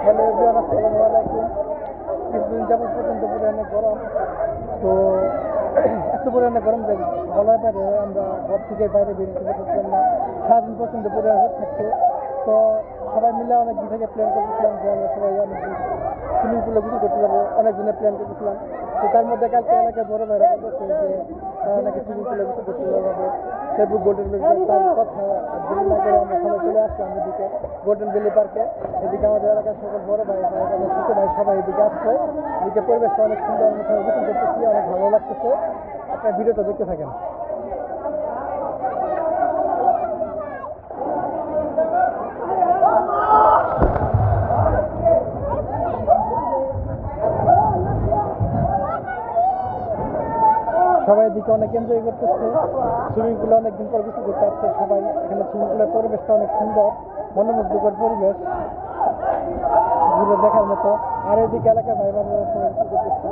Hello everyone, আসসালামু আলাইকুম। কিছুদিন যাবত পর্যন্ত পরিমাণে গরম, তো এত পরিমাণে গরম যে বলার বাইরে, আমরা ঘর থেকে বাইরে বেরোতে পারছিলাম না। সারাদিন পর্যন্ত পরিমাণে থাকতো। তো সবাই মিলে অনেক দিন থেকে প্ল্যান করতেছিলাম যে আমরা সবাই অনেকদিন সুইমিং পুলে গোসল করতে যাবো, অনেকদিনের প্ল্যান করতেছিলাম। তো তার মধ্যে কালকে এলাকায় বড় ভাইরা বলতেছে যে তারা নাকি সুইমিং পুলে গোসল করতে যাবে। ফেসবুক গোল্ডেন ভ্যালি, তার কথা দেরি না করে আমরা সবাই চলে আসলাম এদিকে গোল্ডেন ভ্যালি পার্কে। এদিকে আমাদের এলাকার সকল বড় ভাই, ছোটো ভাই সবাই এদিকে আসছে। এদিকে পরিবেশটা অনেক সুন্দর, আমরা সবাই গোসল করতেছি, অনেক ভালো লাগতেছে। আপনার ভিডিওটা দেখতে থাকেন। সবাই এদিকে অনেক এনজয় করতেছে, সুইমিং পুলে অনেকদিন পর গোসল করতে আসছে সবাই। এখানে সুইমিং পুলের পরিবেশটা অনেক সুন্দর, মনোমুগ্ধকর পরিবেশ, ঘুরে দেখার মতো। আর এদিকে এলাকার ভাই বোনেরা সবাই গোসল করতেছে।